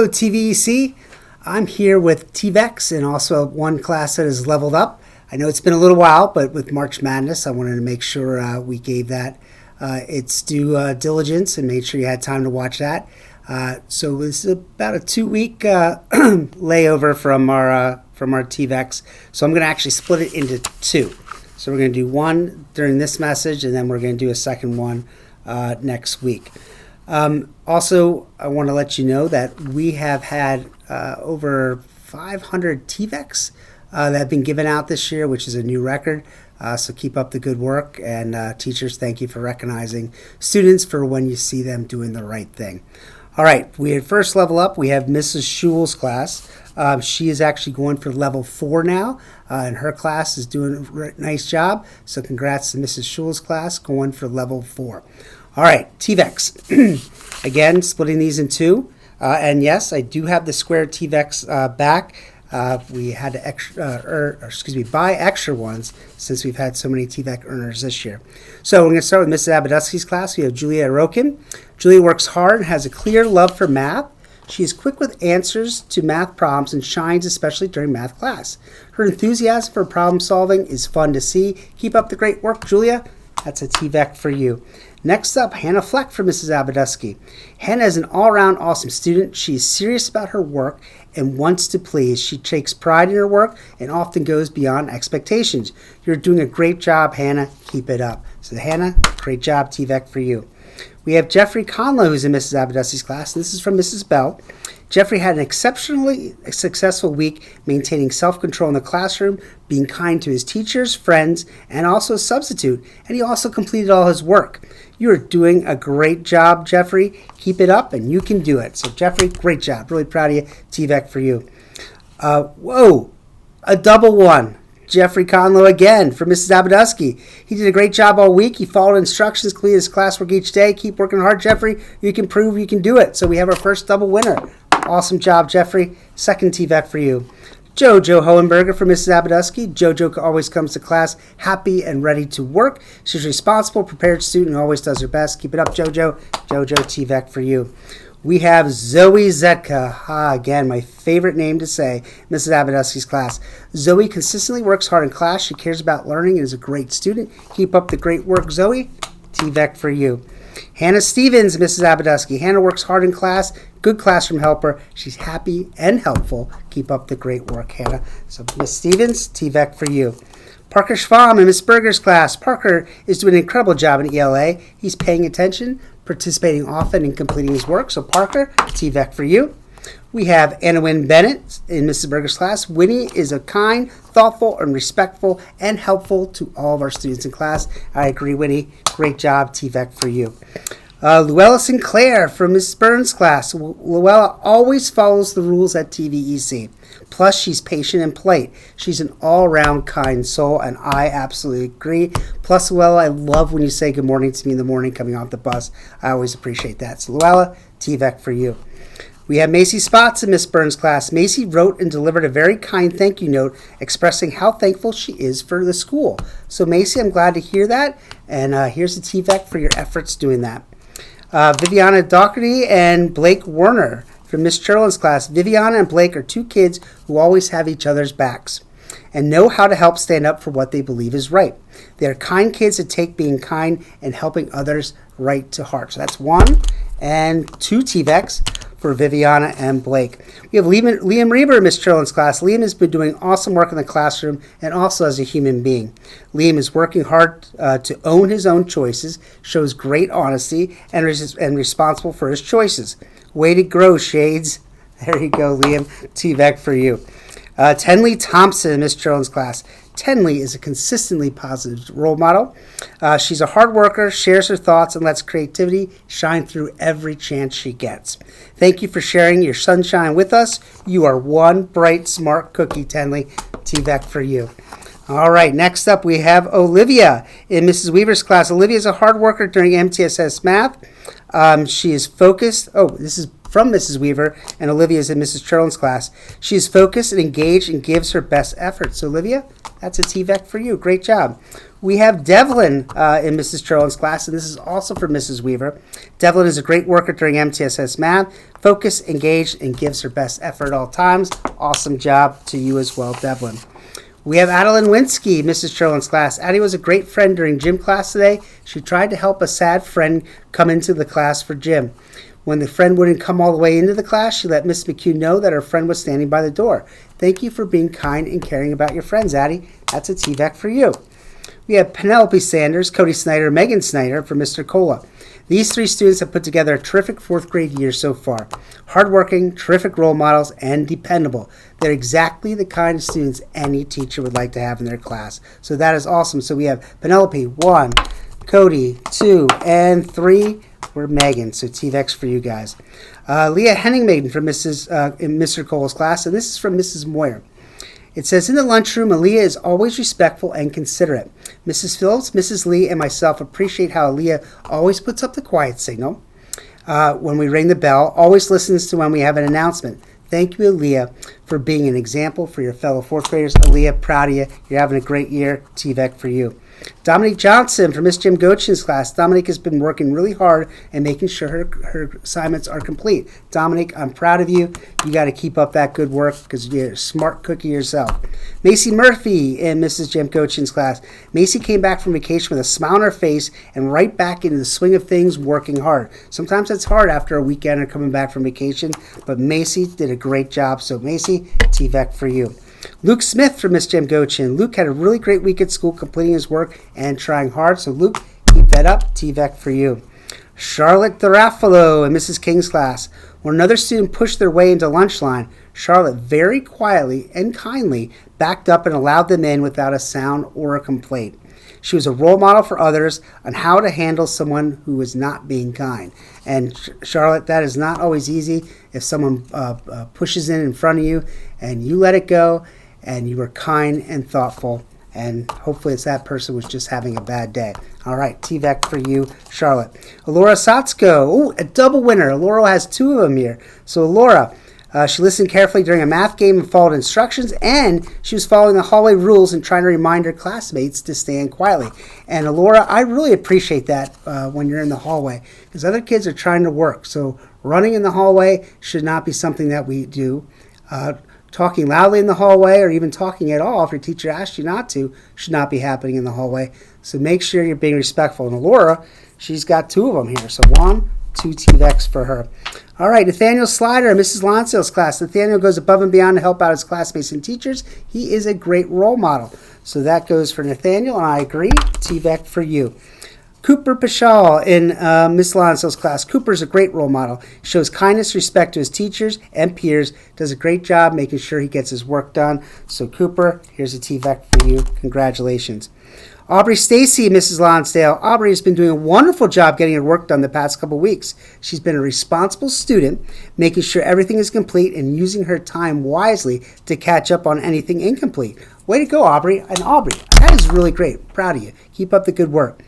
TVEC. I'm here with TVEX and also one class that has leveled up. I know it's been a little while, but with March Madness, I wanted to make sure we gave that its due diligence and made sure you had time to watch that. So this is about a 2-week layover from our TVEX. So I'm going to actually split it into two. So we're going to do one during this message, and then we're going to do a second one next week. Also, I want to let you know that we have had over 500 TVEX that have been given out this year, which is a new record. So keep up the good work, and teachers, thank you for recognizing students for when you see them doing the right thing. All right, we at first level up, we have Mrs. Schul's class. She is actually going for level 4 now, and her class is doing a nice job. So congrats to Mrs. Schul's class going for level 4. All right, TVEX. Again, splitting these in two. And yes, I do have the square TVEX back. We had to buy extra ones since we've had so many TVEC earners this year. So we're going to start with Mrs. Abadusky's class. We have Julia Arokin. Julia works hard and has a clear love for math. She is quick with answers to math problems and shines especially during math class. Her enthusiasm for problem solving is fun to see. Keep up the great work, Julia. That's a TVEC for you. Next up, Hannah Fleck for Mrs. Abadusky. Hannah is an all-around awesome student. She is serious about her work and wants to please. She takes pride in her work and often goes beyond expectations. You're doing a great job, Hannah. Keep it up. So Hannah, great job, TVEC for you. We have Jeffrey Conlow, who's in Mrs. Abadusky's class. This is from Mrs. Bell. Jeffrey had an exceptionally successful week maintaining self-control in the classroom, being kind to his teachers, friends, and also a substitute. And he also completed all his work. You are doing a great job, Jeffrey. Keep it up, and you can do it. So, Jeffrey, great job. Really proud of you. TVEC for you. Whoa, a double one. Jeffrey Conlow again for Mrs. Abadusky. He did a great job all week. He followed instructions, completed his classwork each day. Keep working hard, Jeffrey. You can prove you can do it. So we have our first double winner. Awesome job, Jeffrey. Second TVEC for you. Jojo Hohenberger for Mrs. Abadusky. Jojo always comes to class happy and ready to work. She's a responsible, prepared student and always does her best. Keep it up, Jojo. Jojo, TVEC for you. We have Zoe Zetka. Again, my favorite name to say, Mrs. Abadusky's class. Zoe consistently works hard in class. She cares about learning and is a great student. Keep up the great work, Zoe. TVEC for you. Hannah Stevens, Mrs. Abadusky. Hannah works hard in class. Good classroom helper. She's happy and helpful. Keep up the great work, Hannah. So, Miss Stevens, TVEC for you. Parker Schwam in Miss Berger's class. Parker is doing an incredible job in ELA. He's paying attention, participating often, and completing his work. So, Parker, TVEC for you. We have Anna Wynn Bennett in Mrs. Berger's class. Winnie is a kind, thoughtful, and respectful and helpful to all of our students in class. I agree, Winnie. Great job, TVEC for you. Luella Sinclair from Mrs. Burns' class. Luella always follows the rules at TVEC. Plus, she's patient and polite. She's an all-around kind soul, and I absolutely agree. Plus, Luella, I love when you say good morning to me in the morning coming off the bus. I always appreciate that. So, Luella, TVEC for you. We have Macy Spots in Miss Burns' class. Macy wrote and delivered a very kind thank you note expressing how thankful she is for the school. So, Macy, I'm glad to hear that, and here's a TVEC for your efforts doing that. Viviana Doherty and Blake Werner from Miss Cherlin's class. Viviana and Blake are two kids who always have each other's backs and know how to help stand up for what they believe is right. They are kind kids that take being kind and helping others right to heart. So that's 1 and 2 TVECs for Viviana and Blake. We have Liam Reber in Miss Cherlin's class. Liam has been doing awesome work in the classroom and also as a human being. Liam is working hard to own his own choices, shows great honesty, and responsible for his choices. Way to grow, Shades. There you go, Liam. TVEC for you. Tenley Thompson in Miss Cherlin's class. Tenley is a consistently positive role model. She's a hard worker, shares her thoughts, and lets creativity shine through every chance she gets. Thank you for sharing your sunshine with us. You are one bright, smart cookie, Tenley. TVEC for you. All right, next up we have Olivia in Mrs. Weaver's class. Olivia is a hard worker during MTSS math. She is focused. Oh, this is from Mrs. Weaver, and Olivia is in Mrs. Cherlin's class. She is focused and engaged and gives her best effort. So Olivia, that's a TVEC for you. Great job. We have Devlin in Mrs. Cherlin's class, and this is also for Mrs. Weaver. Devlin is a great worker during MTSS Math, focused, engaged, and gives her best effort at all times. Awesome job to you as well, Devlin. We have Adeline Winsky, Mrs. Cherlin's class. Addie was a great friend during gym class today. She tried to help a sad friend come into the class for gym. When the friend wouldn't come all the way into the class, she let Miss McHugh know that her friend was standing by the door. Thank you for being kind and caring about your friends, Addie. That's a TVEC for you. We have Penelope Sanders, Cody Snyder, Megan Snyder for Mr. Cola. These three students have put together a terrific fourth grade year so far. Hardworking, terrific role models, and dependable. They're exactly the kind of students any teacher would like to have in their class. So that is awesome. So we have Penelope, 1, Cody, 2, and 3 were Megan. So TVECs for you guys. Leah Henningmaiden from in Mr. Cole's class, and this is from Mrs. Moyer. It says, in the lunchroom, Aaliyah is always respectful and considerate. Mrs. Phillips, Mrs. Lee, and myself appreciate how Aaliyah always puts up the quiet signal when we ring the bell, always listens to when we have an announcement. Thank you, Aaliyah, for being an example for your fellow fourth graders. Aaliyah, proud of you. You're having a great year. TVEC for you. Dominique Johnson from Miss Jim Gochin's class. Dominique has been working really hard and making sure her assignments are complete. Dominique, I'm proud of you. You got to keep up that good work because you're a smart cookie yourself. Macy Murphy in Mrs. Jim Gochin's class. Macy came back from vacation with a smile on her face and right back into the swing of things, working hard. Sometimes it's hard after a weekend or coming back from vacation, but Macy did a great job. So Macy, TVEC for you. Luke Smith from Miss Jim Gochin. Luke had a really great week at school, completing his work and trying hard. So Luke, keep that up. TVEC for you. Charlotte Garafalo in Mrs. King's class. When another student pushed their way into lunch line, Charlotte very quietly and kindly backed up and allowed them in without a sound or a complaint. She was a role model for others on how to handle someone who was not being kind. And Charlotte, that is not always easy if someone pushes in front of you and you let it go and you were kind and thoughtful. And hopefully it's that person was just having a bad day. All right, TVEC for you, Charlotte. Alora Satsko, ooh, a double winner. Alora has 2 of them here. So Alora, she listened carefully during a math game and followed instructions, and she was following the hallway rules and trying to remind her classmates to stand quietly. And Alora, I really appreciate that when you're in the hallway because other kids are trying to work. So running in the hallway should not be something that we do. Talking loudly in the hallway or even talking at all if your teacher asks you not to should not be happening in the hallway. So make sure you're being respectful. And Alora, she's got 2 of them here. So 1, 2 TVECs for her. All right, Nathaniel Slider, Mrs. Lonsdale's class. Nathaniel goes above and beyond to help out his classmates and teachers. He is a great role model. So that goes for Nathaniel, and I agree. TVEC for you. Cooper Pashal in Miss Lonsdale's class. Cooper's a great role model. He shows kindness, respect to his teachers and peers. Does a great job making sure he gets his work done. So Cooper, here's a TVEC for you. Congratulations. Aubrey Stacy, Mrs. Lonsdale. Aubrey has been doing a wonderful job getting her work done the past couple weeks. She's been a responsible student, making sure everything is complete and using her time wisely to catch up on anything incomplete. Way to go, Aubrey. And Aubrey, that is really great. Proud of you. Keep up the good work.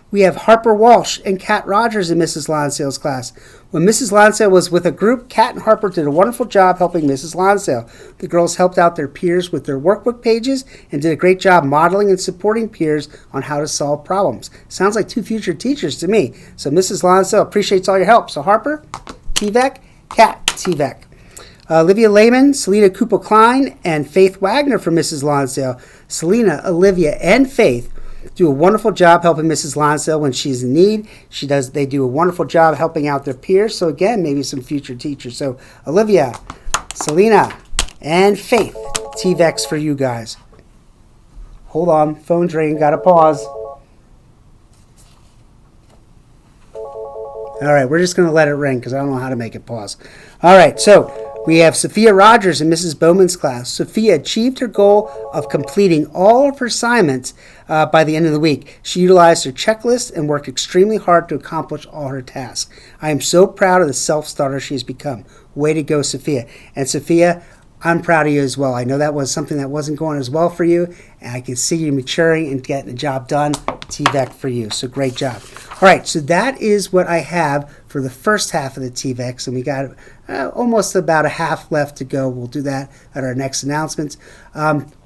We have Harper Walsh and Kat Rogers in Mrs. Lonsdale's class. When Mrs. Lonsdale was with a group, Kat and Harper did a wonderful job helping Mrs. Lonsdale. The girls helped out their peers with their workbook pages and did a great job modeling and supporting peers on how to solve problems. Sounds like 2 future teachers to me. So Mrs. Lonsdale appreciates all your help. So Harper, TVEC, Kat, TVEC. Olivia Lehman, Selena Cooper-Klein, and Faith Wagner from Mrs. Lonsdale. Selena, Olivia, and Faith do a wonderful job helping Mrs. Lonsdale when she's in need. They do a wonderful job helping out their peers. So again, maybe some future teachers. So Olivia, Selena, and Faith, TVECs for you guys. Hold on, phone's ringing, gotta pause. All right, we're just gonna let it ring because I don't know how to make it pause. All right, so we have Sophia Rogers in Mrs. Bowman's class. Sophia achieved her goal of completing all of her assignments by the end of the week. She utilized her checklist and worked extremely hard to accomplish all her tasks. I am so proud of the self-starter she has become. Way to go, Sophia. And Sophia, I'm proud of you as well. I know that was something that wasn't going as well for you, and I can see you maturing and getting the job done. TVEC for you. So great job. All right, so that is what I have for for the first half of the TVEX, and we got almost about a half left to go. We'll do that at our next announcements.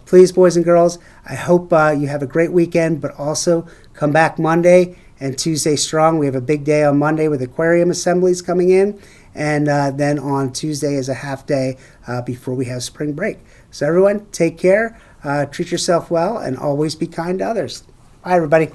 Please, boys and girls, I hope you have a great weekend, but also come back Monday and Tuesday strong. We have a big day on Monday with aquarium assemblies coming in, and then on Tuesday is a half day before we have spring break. So everyone, take care, treat yourself well, and always be kind to others. Bye, everybody.